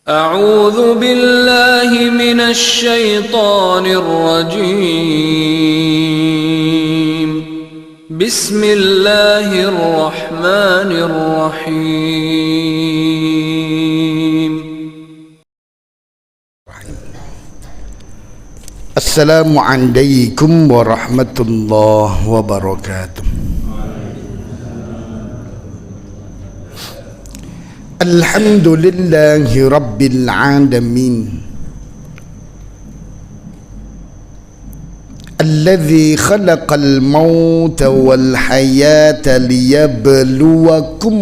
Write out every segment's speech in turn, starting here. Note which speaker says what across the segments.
Speaker 1: أعوذ بالله من الشيطان الرجيم بسم الله الرحمن الرحيم
Speaker 2: السلام عليكم ورحمة الله وبركاته. الحمد لله رب العالمين الذي خلق الموت والحياة ليبلوكم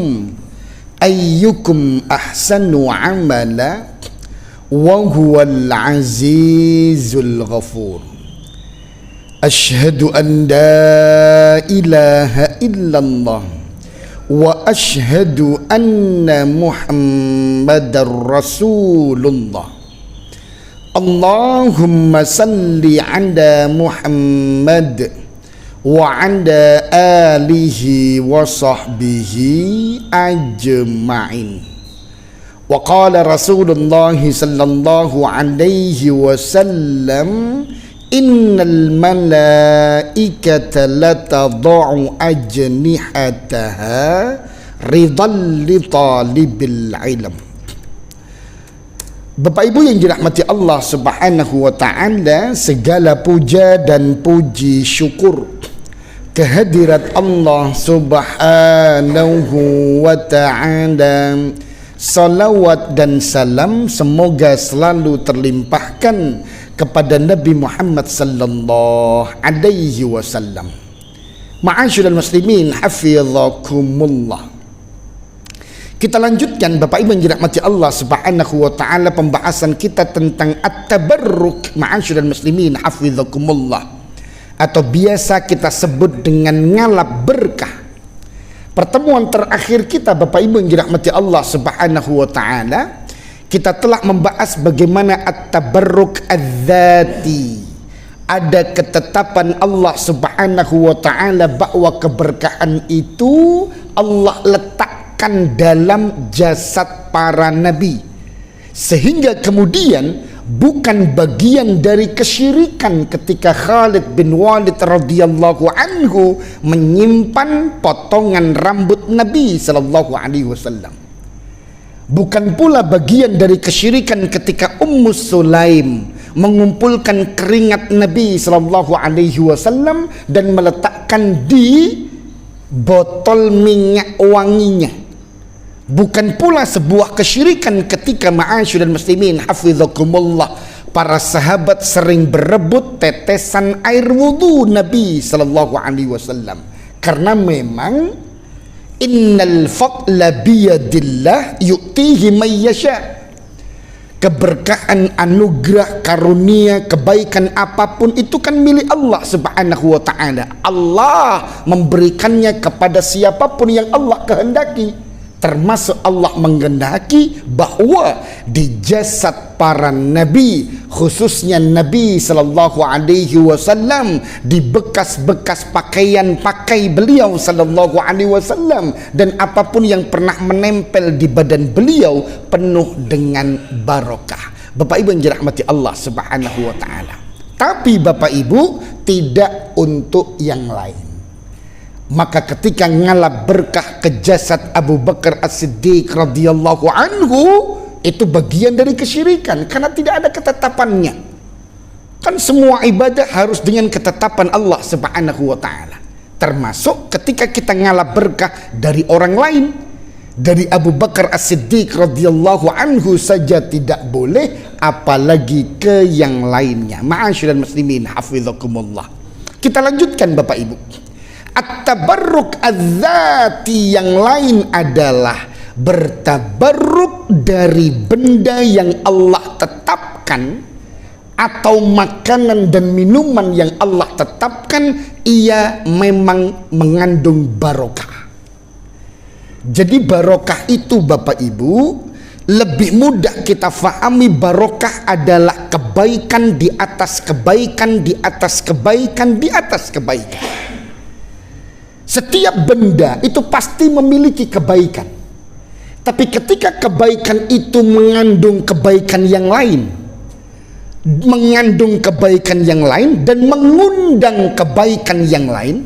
Speaker 2: أيكم أحسن عملا وهو العزيز الغفور. أشهد أن لا إله إلا الله وأشهد أن محمد رسول الله. اللهم صل على محمد وعلى آله وصحبه أجمعين. وقال رسول الله صلى الله عليه وسلم إن الملائكة لتضع أجنحتها رضا لطالب العلم. Bapak Ibu yang dirahmati Allah Subhanahu wa taala, segala puja dan puji syukur kehadirat Allah Subhanahu wa taala. Salawat dan salam semoga selalu terlimpahkan kepada Nabi Muhammad sallallahu alaihi wasallam. Ma'asyiral muslimin hafizakumullah. Kita lanjutkan Bapak Ibu yang dirahmati Allah Subhanahu wa taala pembahasan kita tentang at-tabarruk, ma'asyiral muslimin hafizakumullah, atau biasa kita sebut dengan ngalap berkah. Pertemuan terakhir kita Bapak Ibu yang dirahmati Allah Subhanahu wa taala, kita telah membahas bagaimana at-tabarruk az-zati. Ada ketetapan Allah Subhanahu wa taala bahwa keberkahan itu Allah letakkan dalam jasad para nabi, sehingga kemudian bukan bagian dari kesyirikan ketika Khalid bin Walid radhiyallahu anhu menyimpan potongan rambut Nabi sallallahu alaihi wasallam. Bukan pula bagian dari kesyirikan ketika Ummu Sulaim mengumpulkan keringat Nabi sallallahu alaihi wasallam dan meletakkan di botol minyak wanginya. Bukan pula sebuah kesyirikan ketika ma'asyiral muslimin hafizakumullah para sahabat sering berebut tetesan air wudu Nabi sallallahu alaihi wasallam, karena memang innal fadla biyadillah yu'tihi may yasha. Keberkahan, anugerah, karunia, kebaikan apapun itu kan milik Allah Subhanahu wa taala. Allah memberikannya kepada siapapun yang Allah kehendaki. Termasuk Allah menghendaki bahwa di jasad para nabi, khususnya Nabi sallallahu alaihi wasallam, di bekas-bekas pakaian pakai beliau sallallahu alaihi wasallam, dan apapun yang pernah menempel di badan beliau penuh dengan barokah. Bapak Ibu yang dirahmati Allah Subhanahu wa taala. Tapi Bapak Ibu, tidak untuk yang lain. Maka ketika ngalap berkah ke jasad Abu Bakar As-Siddiq radhiyallahu anhu, itu bagian dari kesyirikan karena tidak ada ketetapannya. Kan semua ibadah harus dengan ketetapan Allah Subhanahu wa taala. Termasuk ketika kita ngalap berkah dari orang lain, dari Abu Bakar As-Siddiq radhiyallahu anhu saja tidak boleh, apalagi ke yang lainnya. Ma'asyiral muslimin hafizakumullah. Kita lanjutkan Bapak Ibu. At-tabarruk az-zati yang lain adalah bertabarruk dari benda yang Allah tetapkan, atau makanan dan minuman yang Allah tetapkan, ia memang mengandung barokah. Jadi barokah itu Bapak Ibu, lebih mudah kita fahami barokah adalah kebaikan di atas kebaikan di atas kebaikan di atas kebaikan. Setiap benda itu pasti memiliki kebaikan. Tapi ketika kebaikan itu mengandung kebaikan yang lain, dan mengundang kebaikan yang lain,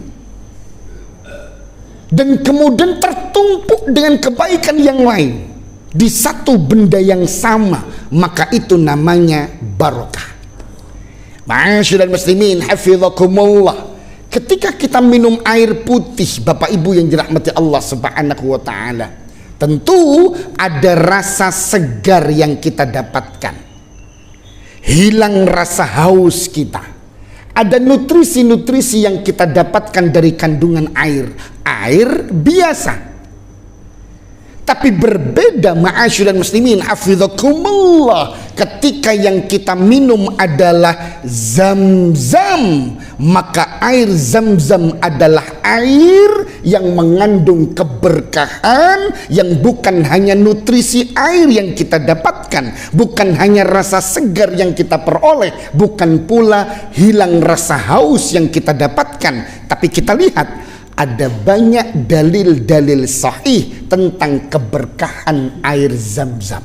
Speaker 2: dan kemudian tertumpuk dengan kebaikan yang lain di satu benda yang sama, maka itu namanya barokah. Ma'asyiral muslimin hafizakumullah. Ketika kita minum air putih, Bapak Ibu yang dirahmati Allah Subhanahu wa taala, tentu ada rasa segar yang kita dapatkan. Hilang rasa haus kita. Ada nutrisi-nutrisi yang kita dapatkan dari kandungan air. Air biasa. Tapi berbeda, ma'asyiral muslimin hafizakumullah, ketika yang kita minum adalah Zam-Zam, maka air Zam-Zam adalah air yang mengandung keberkahan, yang bukan hanya nutrisi air yang kita dapatkan, bukan hanya rasa segar yang kita peroleh, bukan pula hilang rasa haus yang kita dapatkan, tapi kita lihat ada banyak dalil-dalil sahih tentang keberkahan air Zam-Zam.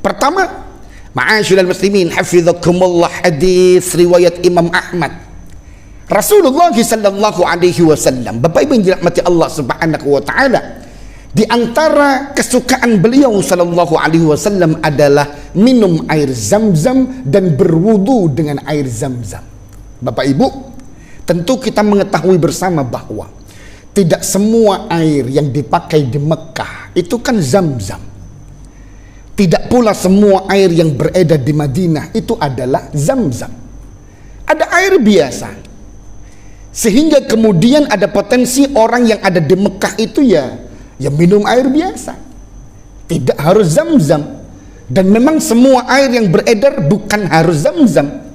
Speaker 2: Pertama, ma'asyiral muslimin hafizakumullah, hadis riwayat Imam Ahmad. Rasulullah sallallahu alaihi wasallam, Bapak Ibu yang dirahmati Allah Subhanahu wa taala, di antara kesukaan beliau sallallahu alaihi wasallam adalah minum air Zam-Zam dan berwudu dengan air Zam-Zam. Bapak Ibu, tentu kita mengetahui bersama bahwa tidak semua air yang dipakai di Mekah itu kan Zam-Zam. Tidak pula semua air yang beredar di Madinah itu adalah Zam-Zam. Ada air biasa. Sehingga kemudian ada potensi orang yang ada di Mekah itu ya minum air biasa. Tidak harus Zam-Zam. Dan memang semua air yang beredar bukan harus Zam-Zam.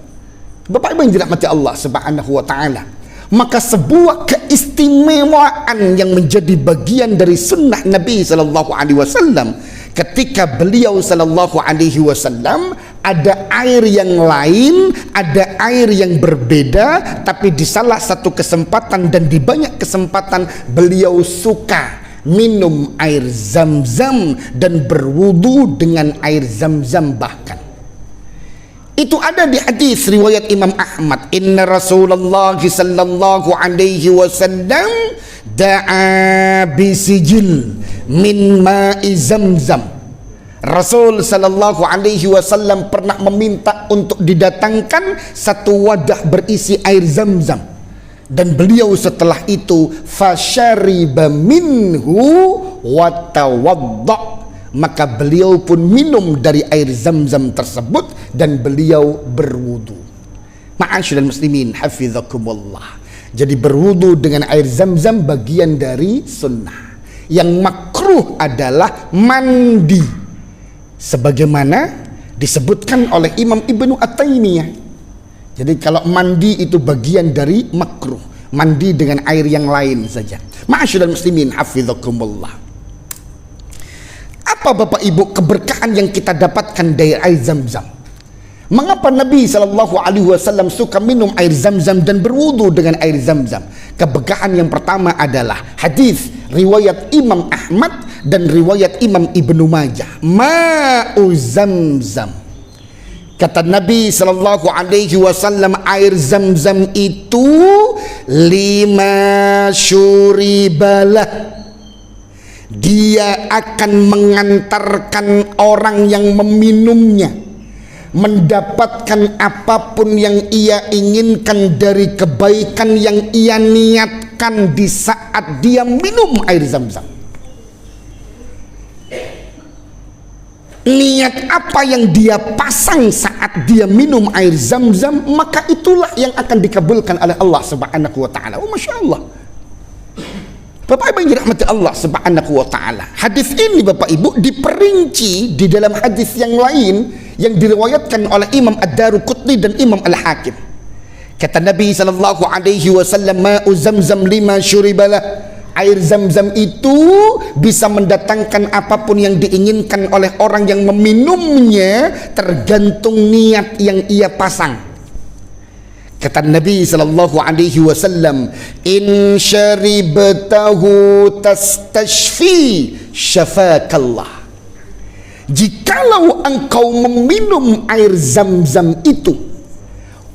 Speaker 2: Bapak Ibu yang dirahmati Allah Subhanahu wa taala, maka sebuah keistimewaan yang menjadi bagian dari sunnah Nabi sallallahu alaihi wasallam, ketika beliau sallallahu alaihi wasallam ada air yang lain, ada air yang berbeda, tapi di salah satu kesempatan dan di banyak kesempatan beliau suka minum air Zam-Zam dan berwudu dengan air Zam-Zam. Bahkan itu ada di hadis riwayat Imam Ahmad, inna Rasulullah sallallahu alaihi wasallam da'a bisijil min ma'i Zam-Zam. Rasul sallallahu alaihi wasallam pernah meminta untuk didatangkan satu wadah berisi air Zam-Zam, dan beliau setelah itu fasyariba minhu wa tawadda, maka beliau pun minum dari air Zam-Zam tersebut dan beliau berwudu. Ma'asyiral muslimin hafizakumullah. Jadi berwudu dengan air Zam-Zam bagian dari sunnah. Yang makruh adalah mandi, sebagaimana disebutkan oleh Imam Ibnu At-Taimiyah. Jadi kalau mandi itu bagian dari makruh, mandi dengan air yang lain saja. Ma'asyiral muslimin hafizakumullah. Apa Bapak Ibu keberkahan yang kita dapatkan dari air Zam-Zam? Mengapa Nabi SAW suka minum air Zam-Zam dan berwudu dengan air Zam-Zam? Keberkahan yang pertama adalah hadis riwayat Imam Ahmad dan riwayat Imam Ibnu Majah. Ma'u Zam-Zam. Kata Nabi SAW, air Zam-Zam itu 5 syuribalah. Dia akan mengantarkan orang yang meminumnya mendapatkan apapun yang ia inginkan dari kebaikan yang ia niatkan di saat dia minum air Zam-Zam. Niat apa yang dia pasang saat dia minum air Zam-Zam, maka itulah yang akan dikabulkan oleh Allah Subhanahu wa taala. Oh, Masya Allah. Bapak Ibu yang dirahmati Allah Subhanahu wa taala. Hadis ini Bapak Ibu diperinci di dalam hadis yang lain yang diriwayatkan oleh Imam Ad-Daruqutni dan Imam Al-Hakim. Kata Nabi sallallahu alaihi wasallam, ma'u Zam-Zam 5 syuribalah. Air Zam-Zam itu bisa mendatangkan apapun yang diinginkan oleh orang yang meminumnya, tergantung niat yang ia pasang. Kata Nabi sallallahu alaihi wasallam, in syaribtahu tastashfi syafakallah. Jikalau engkau meminum air Zam-Zam itu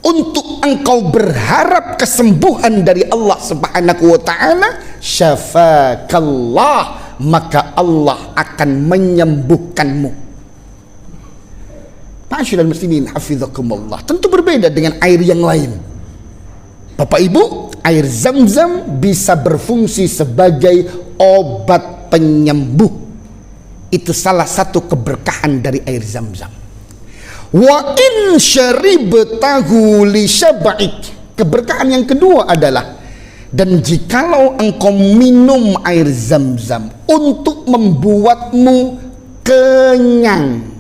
Speaker 2: untuk engkau berharap kesembuhan dari Allah Subhanahu wa taala, syafakallah, maka Allah akan menyembuhkanmu. Ma'asyiral muslimin hafizakumullah, tentu berbeda dengan air yang lain. Bapak Ibu, air Zam-Zam bisa berfungsi sebagai obat penyembuh. Itu salah satu keberkahan dari air Zam-Zam. Wa in syaribtahu li syab'ik. Keberkahan yang kedua adalah, dan jikalau engkau minum air Zam-Zam untuk membuatmu kenyang.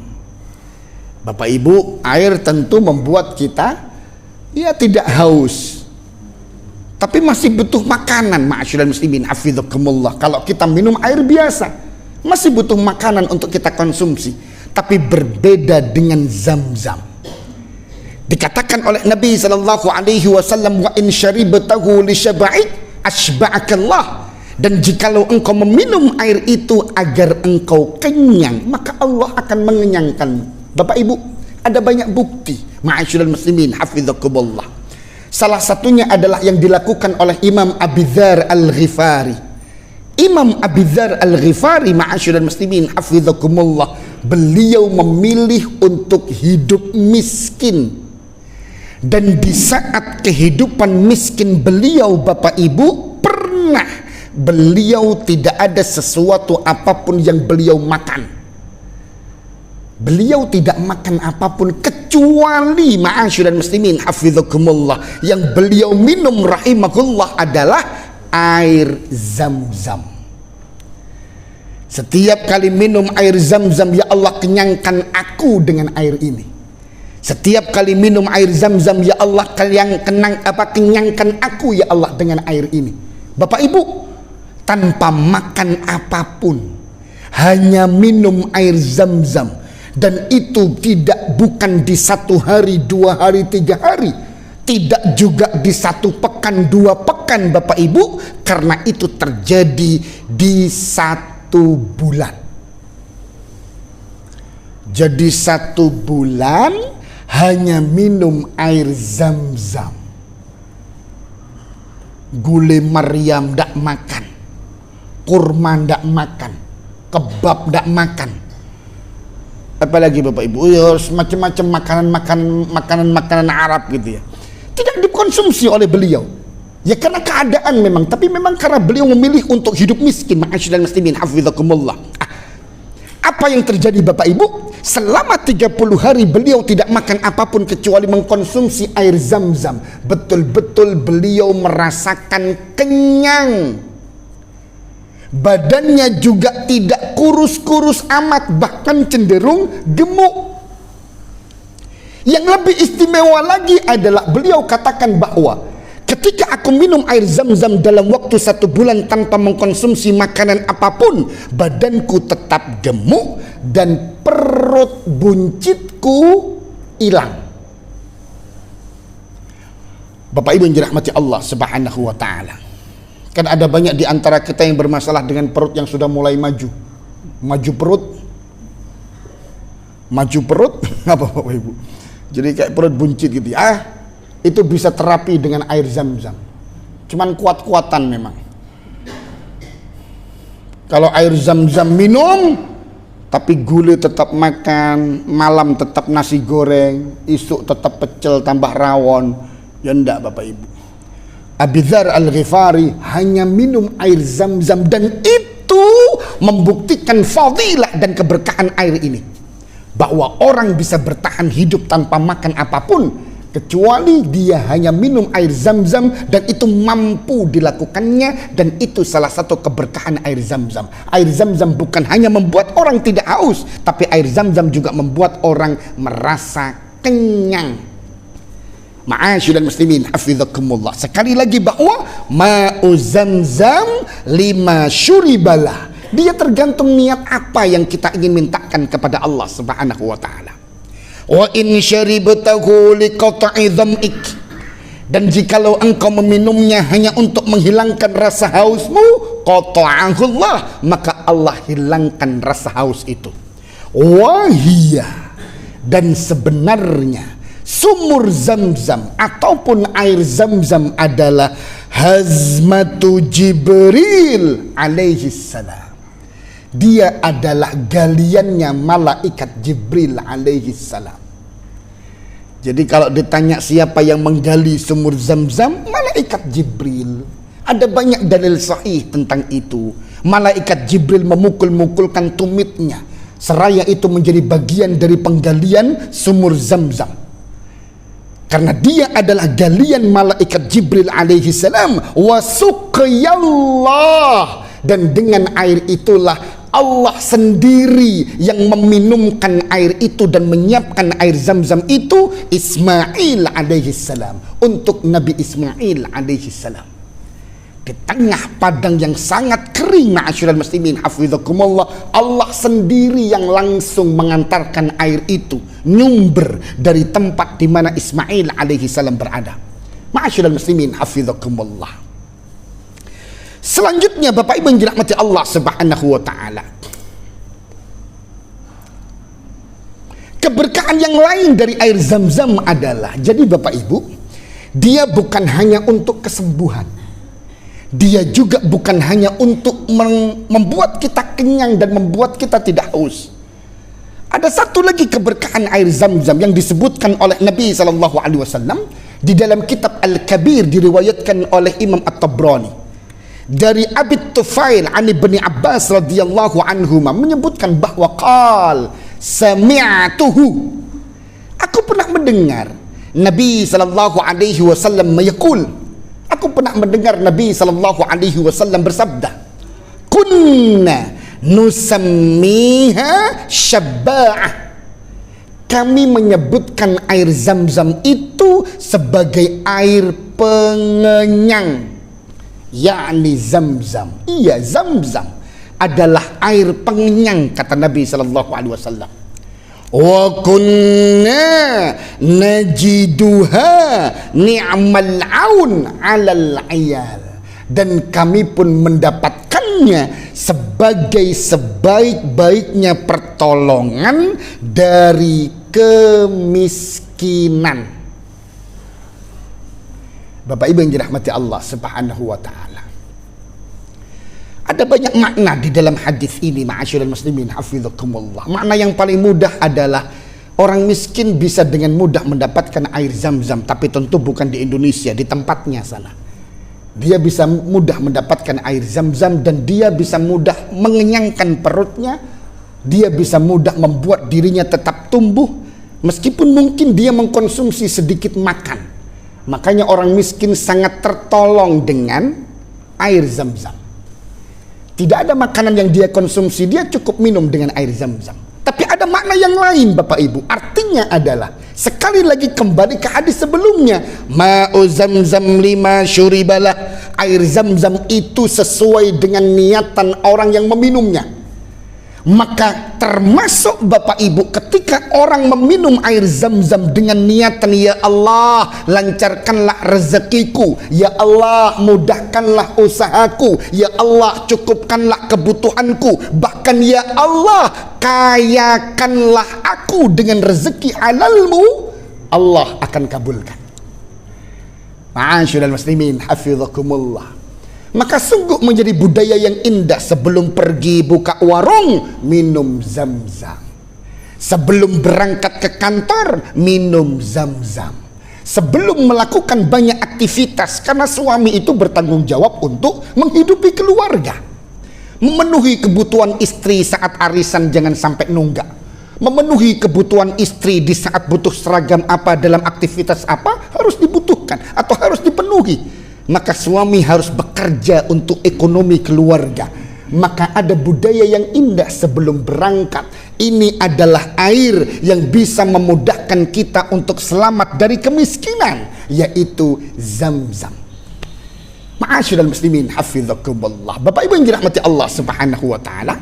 Speaker 2: Bapak Ibu, air tentu membuat kita tidak haus, tapi masih butuh makanan. Ma'asyiral muslimin hafizakumullah. Kalau kita minum air biasa, masih butuh makanan untuk kita konsumsi. Tapi berbeda dengan Zam-Zam. Dikatakan oleh Nabi sallallahu alaihi wasallam, wa in syaribtahu li syab'ik asba'akallah. Dan jikalau engkau meminum air itu agar engkau kenyang, maka Allah akan mengenyangkanmu. Bapak Ibu, ada banyak bukti, ma'asyiral muslimin hafizakumullah. Salah satunya adalah yang dilakukan oleh Imam Abi Dzar Al-Ghifari. Imam Abi Dzar Al-Ghifari, ma'asyiral muslimin hafizakumullah, beliau memilih untuk hidup miskin. Dan di saat kehidupan miskin beliau, Bapak Ibu, pernah beliau tidak ada sesuatu apapun yang beliau makan. Beliau tidak makan apapun kecuali, ma'asyiral muslimin hafizakumullah, yang beliau minum rahimahullah adalah air Zam-Zam. Setiap kali minum air Zam-Zam, ya Allah kenyangkan aku dengan air ini. Setiap kali minum air Zam-Zam, ya Allah kenyangkan aku ya Allah dengan air ini. Bapak Ibu, tanpa makan apapun, hanya minum air Zam-Zam. Dan itu bukan di 1 hari, 2 hari, 3 hari, tidak juga di 1 pekan, 2 pekan, Bapak Ibu, karena itu terjadi di 1 bulan. Jadi 1 bulan hanya minum air Zam-Zam. Gule Maryam ndak makan, kurma ndak makan, kebab ndak makan. Apalagi Bapak Ibu, macam-macam makanan Arab gitu ya, tidak dikonsumsi oleh beliau. Ya karena keadaan memang, tapi memang karena beliau memilih untuk hidup miskin. Ma'asyiral muslimin hafizakumullah. Apa yang terjadi Bapak Ibu? Selama 30 hari beliau tidak makan apapun kecuali mengkonsumsi air Zam-Zam. Betul-betul beliau merasakan kenyang. Badannya juga tidak kurus-kurus amat, bahkan cenderung gemuk. Yang lebih istimewa lagi adalah beliau katakan bahwa ketika aku minum air Zam-Zam dalam waktu 1 bulan tanpa mengkonsumsi makanan apapun, badanku tetap gemuk dan perut buncitku hilang. Bapak Ibu yang dirahmati Allah Subhanahu wa taala. Kan ada banyak di antara kita yang bermasalah dengan perut yang sudah mulai maju perut apa Bapak Ibu, jadi kayak perut buncit gitu ya. Itu bisa terapi dengan air Zam-Zam, cuman kuat-kuatan memang. Kalau air Zam-Zam minum tapi gule tetap makan, malam tetap nasi goreng, isuk tetap pecel tambah rawon, ya enggak Bapak Ibu. Abi Dzar Al-Ghifari hanya minum air Zam-Zam, dan itu membuktikan fadilah dan keberkahan air ini, bahwa orang bisa bertahan hidup tanpa makan apapun kecuali dia hanya minum air Zam-Zam, dan itu mampu dilakukannya. Dan itu salah satu keberkahan air Zam-Zam. Air Zam-Zam bukan hanya membuat orang tidak haus, tapi air Zam-Zam juga membuat orang merasa kenyang. Ma'asyiral muslimin hafizakumullah. Sekali lagi bahwa ma'u Zam-Zam lima syuribalah. Dia tergantung niat apa yang kita ingin mintakan kepada Allah Subhanahu wa taala. Wa in syaribtahu liqata'i dham'ik. Dan jikalau engkau meminumnya hanya untuk menghilangkan rasa hausmu, qata'ahullah, maka Allah hilangkan rasa haus itu. Wahia, dan sebenarnya sumur Zamzam ataupun air Zamzam adalah hazmatu Jibril alaihi salam. Dia adalah galiannya malaikat Jibril alaihi salam. Jadi kalau ditanya siapa yang menggali sumur Zamzam, malaikat Jibril. Ada banyak dalil sahih tentang itu. Malaikat Jibril memukul-mukulkan tumitnya, seraya itu menjadi bagian dari penggalian sumur Zamzam. Karena dia adalah galian malaikat Jibril alaihi salam. Wa suqyallah, dan dengan air itulah Allah sendiri yang meminumkan air itu dan menyiapkan air Zamzam itu Ismail alaihi salam, untuk Nabi Ismail alaihi salam. Di tengah padang yang sangat kering, ma'asyiral muslimin hafizakumullah, Allah sendiri yang langsung mengantarkan air itu nyumber dari tempat di mana Ismail alaihi salam berada. Ma'asyiral muslimin hafizakumullah. Selanjutnya Bapak Ibu yang dirahmati Allah Subhanahu wa taala, keberkahan yang lain dari air Zamzam adalah, jadi Bapak Ibu, dia bukan hanya untuk kesembuhan, dia juga bukan hanya untuk membuat kita kenyang dan membuat kita tidak haus. Ada satu lagi keberkahan air Zamzam yang disebutkan oleh Nabi SAW di dalam kitab Al-Kabir, diriwayatkan oleh Imam At-Tabrani dari Abi Tufail an Ibni Abbas radhiyallahu anhuma, menyebutkan bahwa qal sami'tuhu, aku pernah mendengar Nabi sallallahu alaihi wasallam mayaqul, aku pernah mendengar Nabi sallallahu alaihi wasallam bersabda, kunna nusammiha syabba'ah, kami menyebutkan air Zamzam itu sebagai air pengenyang. Yakni Zamzam, iya Zamzam adalah air pengenyang, kata Nabi sallallahu alaihi wasallam. Wa kunna najiduha ni'mal aun 'alal 'iyal, dan kami pun mendapatkannya sebagai sebaik-baiknya pertolongan dari kemiskinan. Bapak Ibu yang dirahmati Allah Subhanahu wa taala, ada banyak makna di dalam hadis ini, ma'asyiral muslimin hafizakumullah. Makna yang paling mudah adalah orang miskin bisa dengan mudah mendapatkan air Zamzam, tapi tentu bukan di Indonesia, di tempatnya sana. Dia bisa mudah mendapatkan air Zamzam dan dia bisa mudah mengenyangkan perutnya. Dia bisa mudah membuat dirinya tetap tumbuh meskipun mungkin dia mengkonsumsi sedikit makan. Makanya orang miskin sangat tertolong dengan air Zamzam. Tidak ada makanan yang dia konsumsi, dia cukup minum dengan air Zamzam. Tapi ada makna yang lain Bapak Ibu. Artinya adalah, sekali lagi kembali ke hadis sebelumnya, ma'u Zamzam lima syuribalah, air Zamzam itu sesuai dengan niatan orang yang meminumnya. Maka termasuk Bapak Ibu, ketika orang meminum air Zamzam dengan niatan, ya Allah lancarkanlah rezekiku, ya Allah mudahkanlah usahaku, ya Allah cukupkanlah kebutuhanku, bahkan ya Allah kayakanlah aku dengan rezeki halalmu, Allah akan kabulkan. Ma'asyiral muslimin hafizakumullah. Maka sungguh menjadi budaya yang indah, sebelum pergi buka warung minum Zamzam, sebelum berangkat ke kantor minum Zamzam, sebelum melakukan banyak aktivitas, karena suami itu bertanggung jawab untuk menghidupi keluarga, memenuhi kebutuhan istri saat arisan jangan sampai nunggak, memenuhi kebutuhan istri di saat butuh seragam apa dalam aktivitas apa harus dibutuhkan atau harus dipenuhi. Maka suami harus bekerja untuk ekonomi keluarga. Maka ada budaya yang indah sebelum berangkat. Ini adalah air yang bisa memudahkan kita untuk selamat dari kemiskinan, yaitu Zamzam. Ma'asyiral muslimin hafizakumullah. Bapak Ibu yang dirahmati Allah Subhanahu wa taala,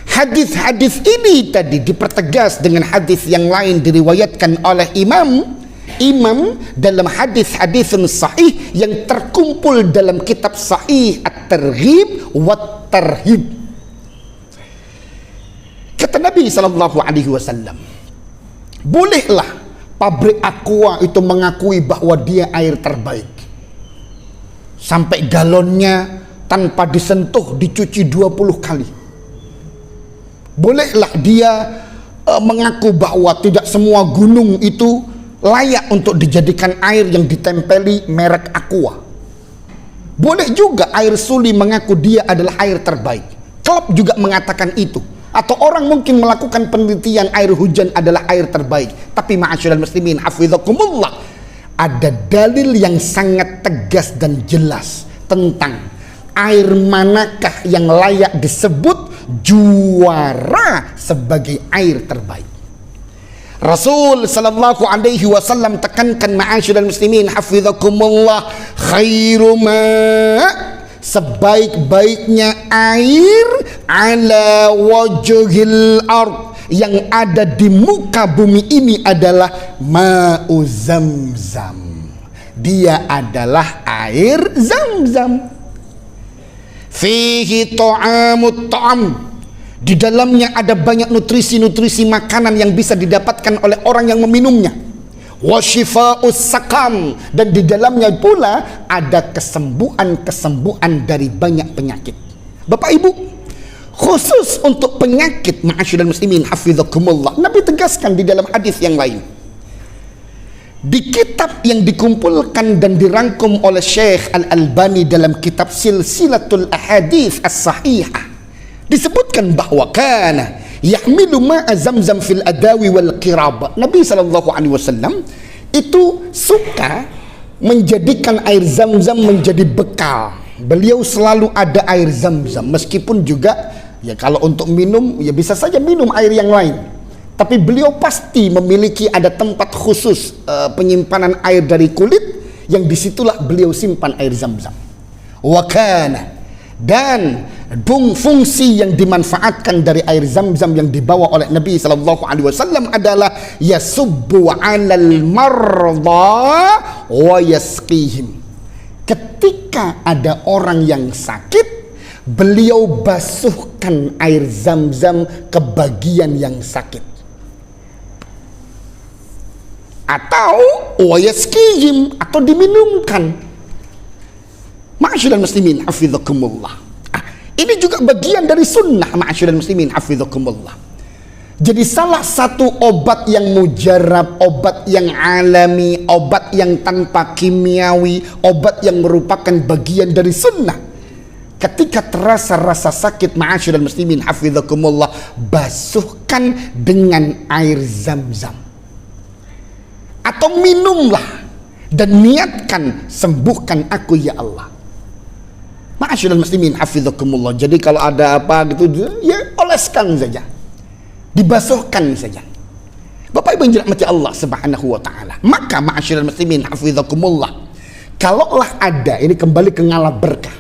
Speaker 2: hadis-hadis ini tadi dipertegas dengan hadis yang lain diriwayatkan oleh Imam Imam dalam hadis-hadis sahih yang terkumpul dalam kitab Sahih At-Targhib wa Tarhib. Kata Nabi SAW, bolehlah pabrik Aqua itu mengakui bahwa dia air terbaik, sampai galonnya tanpa disentuh dicuci 20 kali. Bolehlah dia mengaku bahwa tidak semua gunung itu layak untuk dijadikan air yang ditempeli merek Aqua. Boleh juga air suli mengaku dia adalah air terbaik. Klub juga mengatakan itu. Atau orang mungkin melakukan penelitian air hujan adalah air terbaik. Tapi ma'asyiral muslimin hafizakumullah, ada dalil yang sangat tegas dan jelas tentang air manakah yang layak disebut juara sebagai air terbaik. Rasul sallallahu alaihi wasallam tekankan ma'asyiral muslimin hafizakumullah, khairu ma, sebaik-baiknya air ala wajhil ard, yang ada di muka bumi ini adalah ma'u zamzam. Dia adalah air Zamzam. Fihi ta'amut ta'am, di dalamnya ada banyak nutrisi-nutrisi makanan yang bisa didapatkan oleh orang yang meminumnya. Wasyifa'us sakam, dan di dalamnya pula ada kesembuhan-kesembuhan dari banyak penyakit. Bapak Ibu, khusus untuk penyakit ma'asyiral muslimin hafizakumullah, Nabi tegaskan di dalam hadis yang lain. Di kitab yang dikumpulkan dan dirangkum oleh Syekh Al-Albani dalam kitab Silsilatul Ahadits As-Sahihah, disebutkan bahwa kana yahmilu ma'a zamzam fil adawi wal qirab. Nabi SAW itu suka menjadikan air Zamzam menjadi bekal. Beliau selalu ada air Zamzam, meskipun juga ya kalau untuk minum ya bisa saja minum air yang lain, tapi beliau pasti memiliki ada tempat khusus penyimpanan air dari kulit, yang disitulah beliau simpan air Zamzam. Wa kana, dan fungsi yang dimanfaatkan dari air Zamzam yang dibawa oleh Nabi SAW adalah yasubbu 'alal marda wa yasqihim. Ketika ada orang yang sakit, beliau basuhkan air Zamzam ke bagian yang sakit, atau wa yasqihim, atau diminumkan. Ma'asyiral muslimin hafizakumullah, ini juga bagian dari sunnah ma'asyiral muslimin hafizakumullah. Jadi salah satu obat yang mujarab, obat yang alami, obat yang tanpa kimiawi, obat yang merupakan bagian dari sunnah. Ketika terasa rasa sakit ma'asyiral muslimin hafizakumullah, basuhkan dengan air Zamzam, atau minumlah dan niatkan, sembuhkan aku ya Allah. Ma'asyiral muslimin hafizakumullah. Jadi kalau ada apa gitu, ya oleskan saja, dibasuhkan saja. Bapak Ibu yang dirahmati Allah Subhanahu wa taala. Maka ma'asyiral muslimin hafizakumullah, kalaulah ada, ini kembali ke ngalap berkah,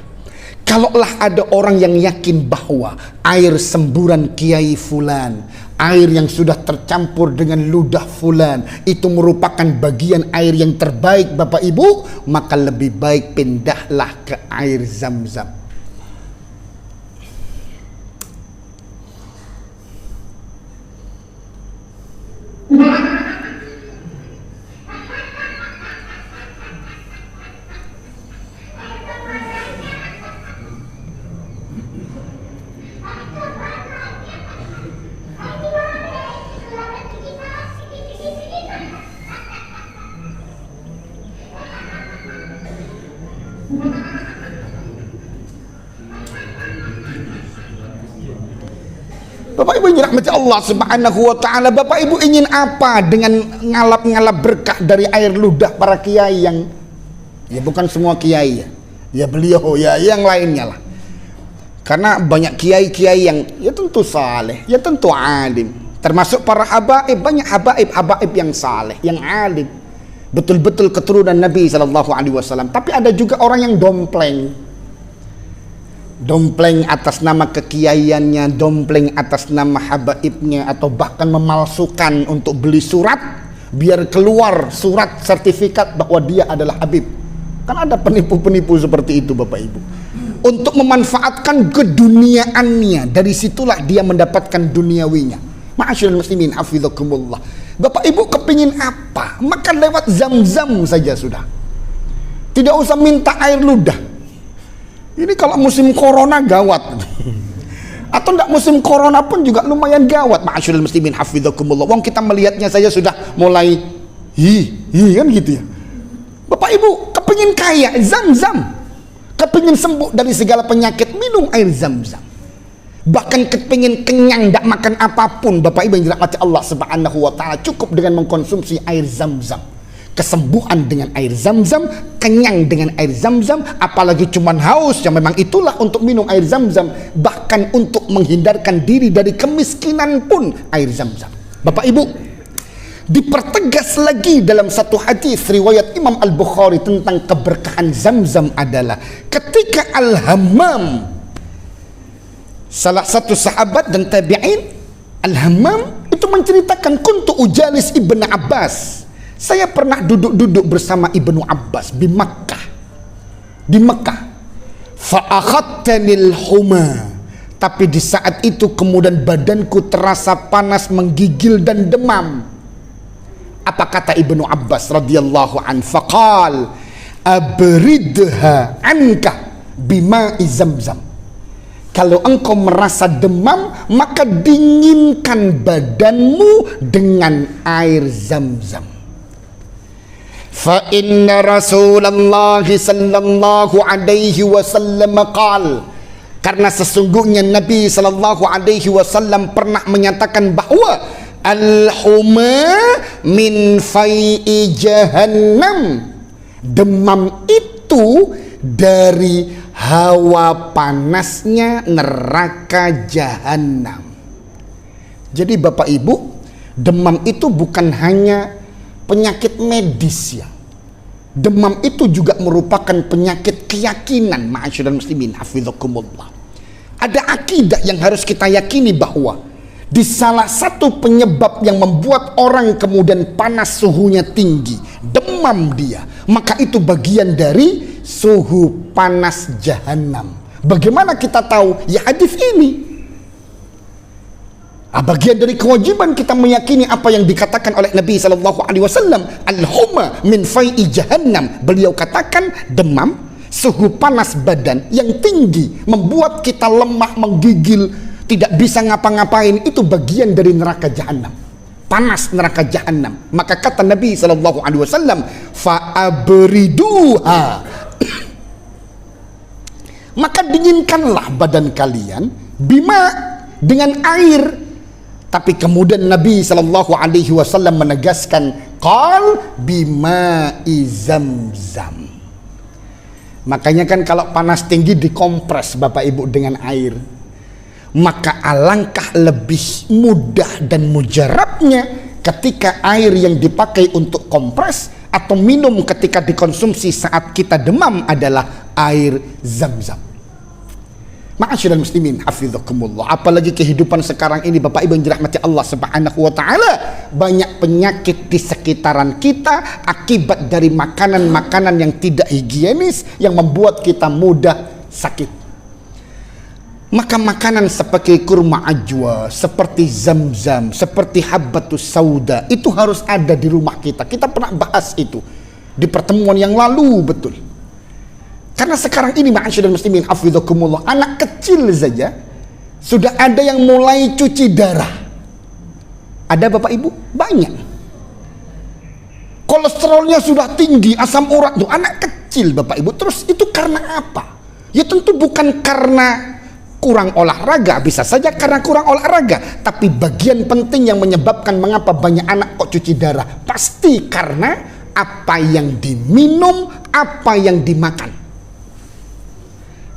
Speaker 2: kalaulah ada orang yang yakin bahwa air semburan Kiai Fulan, air yang sudah tercampur dengan ludah fulan, itu merupakan bagian air yang terbaik Bapak Ibu, maka lebih baik pindahlah ke air Zamzam. Bapak Ibu yang dirahmati Allah Subhanahu wa taala, Bapak Ibu ingin apa dengan ngalap-ngalap berkah dari air ludah para kiai yang ya bukan semua kiai ya beliau ya yang lainnya lah. Karena banyak kiai-kiai yang ya tentu saleh, ya tentu alim. Termasuk para habaib, banyak habaib yang saleh, yang alim. Betul-betul keturunan Nabi SAW. Tapi ada juga orang yang dompleng atas nama kekiaiannya, dompleng atas nama habaibnya, atau bahkan memalsukan untuk beli surat, biar keluar surat sertifikat bahwa dia adalah Habib. Kan ada penipu-penipu seperti itu Bapak Ibu, untuk memanfaatkan keduniaannya. Dari situlah dia mendapatkan duniawinya. Ma'asyiral muslimin hafizakumullah. Bapak Ibu kepingin apa? Maka lewat Zam-Zam saja sudah. Tidak usah minta air ludah. Ini kalau musim corona gawat. Atau enggak musim corona pun juga lumayan gawat. Ma'asyiral muslimin hafizakumullah. Wong kita melihatnya saja sudah mulai kan gitu ya. Bapak Ibu kepingin kaya, Zam-Zam. Kepingin sembuh dari segala penyakit, minum air Zam-Zam. Bahkan kepingin kenyang, tidak makan apapun, Bapak Ibu yang dirahmati Allah Subhanahu wa ta'ala, cukup dengan mengkonsumsi air Zam-Zam. Kesembuhan dengan air Zam-Zam, kenyang dengan air Zam-Zam, apalagi cuman haus, yang memang itulah untuk minum air Zam-Zam. Bahkan untuk menghindarkan diri dari kemiskinan pun air Zam-Zam. Bapak Ibu, dipertegas lagi dalam satu hadis riwayat Imam Al-Bukhari tentang keberkahan Zam-Zam adalah ketika Al-Hammam, salah satu sahabat dan tabi'in, Al-Hammam itu menceritakan, kuntu ujalis Ibnu Abbas, saya pernah duduk-duduk bersama Ibnu Abbas di Makkah, fa'akhadtanil huma, tapi di saat itu kemudian badanku terasa panas, menggigil dan demam. Apa kata Ibnu Abbas radhiyallahu an? Faqal abridha anka bima'i Zam-Zam. Kalau engkau merasa demam, maka dinginkan badanmu dengan air Zam-Zam. Fa inna Rasulullah sallallahu alaihi wasallam qala, karena sesungguhnya Nabi sallallahu alaihi wasallam pernah menyatakan bahwa al-huma min fai'i jahannam, demam itu dari hawa panasnya neraka jahanam. Jadi Bapak Ibu, demam itu bukan hanya penyakit medis ya. Demam itu juga merupakan penyakit keyakinan. Ma'asyiral muslimin hafizakumullah. Ada akidah yang harus kita yakini bahwa di salah satu penyebab yang membuat orang kemudian panas suhunya tinggi, demam dia, maka itu bagian dari suhu panas jahanam. Bagaimana kita tahu? Ya hadis ini. Bagian dari kewajiban kita meyakini apa yang dikatakan oleh Nabi sallallahu alaihi wasallam, al-huma min fai'i jahannam. Beliau katakan demam, suhu panas badan yang tinggi membuat kita lemah, menggigil, tidak bisa ngapa-ngapain, itu bagian dari neraka jahanam, panas neraka jahanam. Maka kata Nabi sallallahu alaihi wasallam, fa'abriduha, maka dinginkanlah badan kalian, bima, dengan air. Tapi kemudian Nabi sallallahu alaihi wasallam menegaskan, qal bima'i Zam-Zam. Makanya kan kalau panas tinggi dikompres Bapak Ibu dengan air, maka alangkah lebih mudah dan mujarabnya ketika air yang dipakai untuk kompres atau minum ketika dikonsumsi saat kita demam adalah air Zam-Zam. Ma'asyiral muslimin hafizakumullah. Apalagi kehidupan sekarang ini Bapak Ibu yang dirahmati Allah Subhanahu wa taala, banyak penyakit di sekitaran kita akibat dari makanan-makanan yang tidak higienis yang membuat kita mudah sakit. Maka makanan seperti kurma ajwa, seperti Zam-Zam, seperti habbatus sauda, itu harus ada di rumah kita. Kita pernah bahas itu di pertemuan yang lalu, betul. Karena sekarang ini ma'asyiral muslimin hafizakumullah, anak kecil saja sudah ada yang mulai cuci darah. Ada Bapak Ibu? Banyak. Kolesterolnya sudah tinggi, asam urat tuh anak kecil Bapak Ibu. Terus itu karena apa? Ya tentu bukan karena kurang olahraga, bisa saja karena kurang olahraga, tapi bagian penting yang menyebabkan mengapa banyak anak kok cuci darah pasti karena apa yang diminum, apa yang dimakan.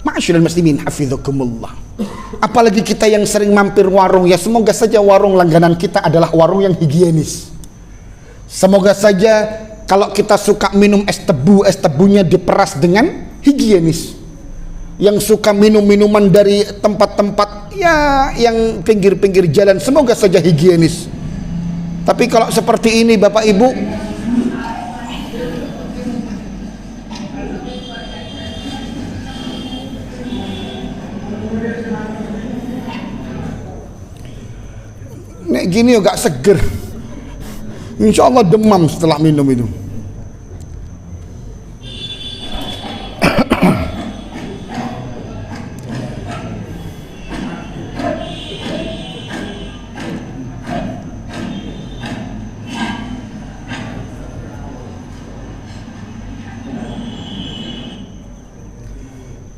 Speaker 2: Ma'asyiral muslimin hafizakumullah. Apalagi kita yang sering mampir warung, ya semoga saja warung langganan kita adalah warung yang higienis. Semoga saja kalau kita suka minum es tebu, es tebunya diperas dengan higienis. Yang suka minum minuman dari tempat-tempat ya yang pinggir-pinggir jalan, semoga saja higienis. Tapi kalau seperti ini Bapak Ibu, nek gini agak seger, insya Allah demam setelah minum itu.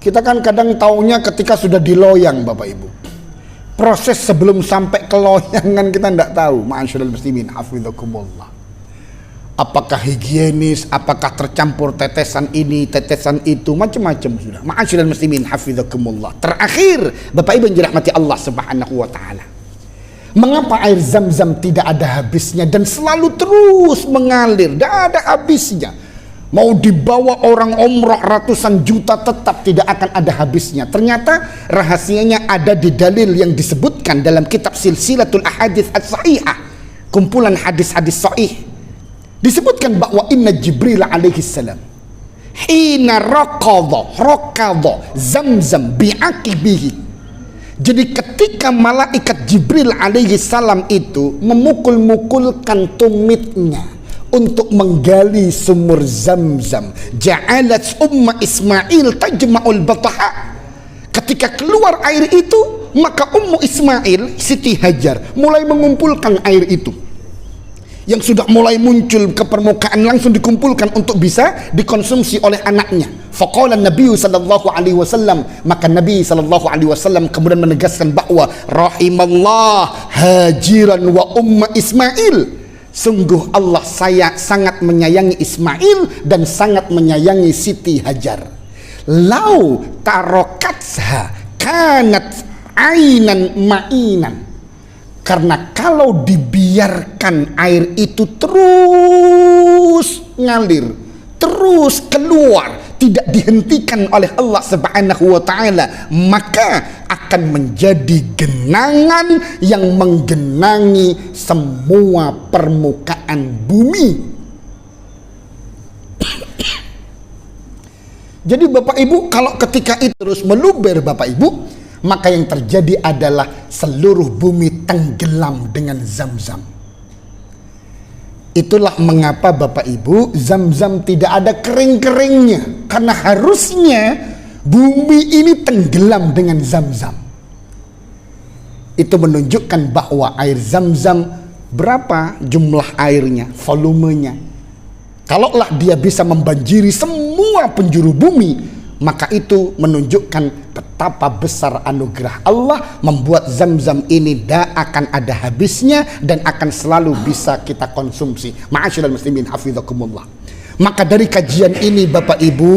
Speaker 2: Kita kan kadang taunya ketika sudah diloyang Bapak Ibu. Proses sebelum sampai ke loyangan kita tidak tahu. Ma'asyiral muslimin hafizakumullah. Apakah higienis, apakah tercampur tetesan ini, tetesan itu, macam-macam sudah. Ma'asyiral muslimin hafizakumullah. Terakhir, Bapak Ibu yang dirahmati Allah Subhanahu wa taala. Mengapa air Zam-Zam tidak ada habisnya dan selalu terus mengalir, tidak ada habisnya? Mau dibawa orang umrah ratusan juta tetap tidak akan ada habisnya. Ternyata rahasianya ada di dalil yang disebutkan dalam kitab Silsilatul Ahadits As-Sahihah, kumpulan hadis-hadis sahih. Disebutkan bahwa inna Jibril alaihi salam hina raqadha Zam-Zam bi'aqibihi. Jadi ketika malaikat Jibril alaihi salam itu memukul-mukulkan tumitnya untuk menggali sumur Zam-Zam, ja'alat umma Ismail tajma'ul bataha. Ketika keluar air itu, maka Ummu Ismail, Siti Hajar, mulai mengumpulkan air itu yang sudah mulai muncul ke permukaan, langsung dikumpulkan untuk bisa dikonsumsi oleh anaknya. Faqala Nabi sallallahu alaihi wasallam, maka Nabi sallallahu alaihi wasallam kemudian menegaskan bahwa rahimallah Hajiran wa umma Ismail. Sungguh Allah sangat menyayangi Ismail dan sangat menyayangi Siti Hajar. Lau tarokatha kanat ainan ma'inan. Karena kalau dibiarkan air itu terus ngalir, terus keluar, tidak dihentikan oleh Allah Subhanahu wa taala, maka akan menjadi genangan yang menggenangi semua permukaan bumi. Jadi Bapak Ibu, kalau ketika itu terus meluber Bapak Ibu, maka yang terjadi adalah seluruh bumi tenggelam dengan Zam-Zam. Itulah mengapa Bapak Ibu, Zam-Zam tidak ada kering-keringnya, karena harusnya bumi ini tenggelam dengan Zam-Zam. Itu menunjukkan bahwa air Zam-Zam, berapa jumlah airnya, volumenya. Kalaulah dia bisa membanjiri semua penjuru bumi, maka itu menunjukkan betapa besar anugerah Allah membuat Zam-Zam ini tidak akan ada habisnya dan akan selalu bisa kita konsumsi. Ma'asyiral muslimin hafizakumullah. Maka dari kajian ini Bapak Ibu,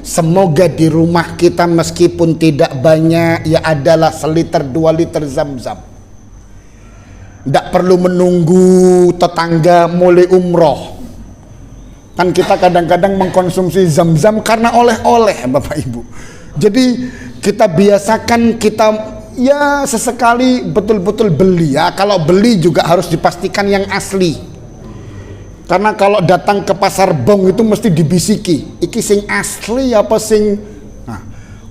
Speaker 2: semoga di rumah kita meskipun tidak banyak, ya adalah 1 liter 2 liter Zam-Zam. Tidak perlu menunggu tetangga mulai umroh. Kan kita kadang-kadang mengkonsumsi Zam-Zam karena oleh-oleh Bapak Ibu. Jadi kita biasakan, kita ya sesekali betul-betul beli ya. Kalau beli juga harus dipastikan yang asli. Karena kalau datang ke pasar Bong itu mesti dibisiki, iki sing asli apa sing, nah,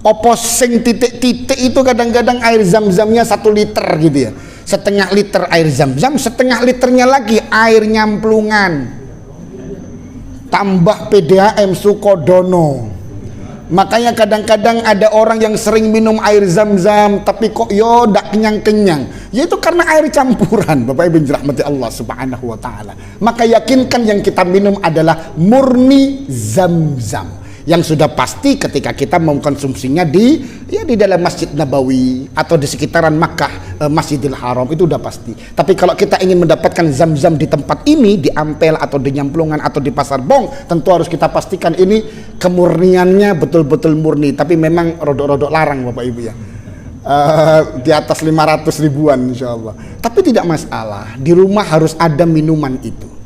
Speaker 2: opo sing titik-titik itu kadang-kadang air Zam-Zamnya 1 liter gitu ya. Setengah liter air Zam-Zam, setengah liternya lagi air nyamplungan. Tambah PDAM Sukodono. Makanya kadang-kadang ada orang yang sering minum air Zam-Zam tapi kok yo ndak kenyang-kenyang. Yaitu karena air campuran, Bapak Ibu dirahmati Allah Subhanahu wa taala. Maka yakinkan yang kita minum adalah murni Zam-Zam. Yang sudah pasti ketika kita mengkonsumsinya di dalam Masjid Nabawi atau di sekitaran Makkah, Masjidil Haram, itu udah pasti. Tapi kalau kita ingin mendapatkan Zam-Zam di tempat ini, di Ampel atau di Nyamplungan atau di Pasar Bong, tentu harus kita pastikan ini kemurniannya betul-betul murni. Tapi memang rodok-rodok larang Bapak Ibu ya, di atas 500 ribuan insya Allah. Tapi tidak masalah, di rumah harus ada minuman itu.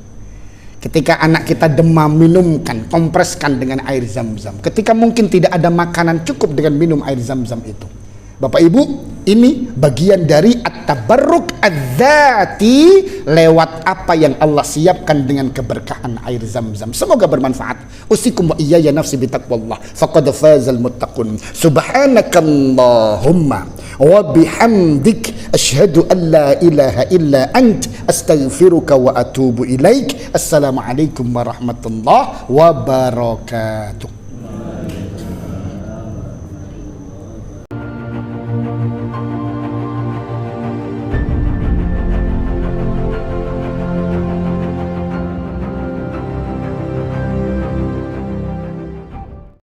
Speaker 2: Ketika anak kita demam, minumkan, kompreskan dengan air Zam-Zam. Ketika mungkin tidak ada makanan, cukup dengan minum air Zam-Zam itu. Bapak Ibu, Ini bagian dari at-tabarruk adzati lewat apa yang Allah siapkan dengan keberkahan air Zam-Zam. Semoga bermanfaat. Usikum wa iyaya nafsi bitaqwallah faqad fazal muttaqun. Subhanakallahumma wa bihamdik asyhadu an la ilaha illa ant astaghfiruka wa atubu ilaik. Assalamualaikum warahmatullahi wabarakatuh.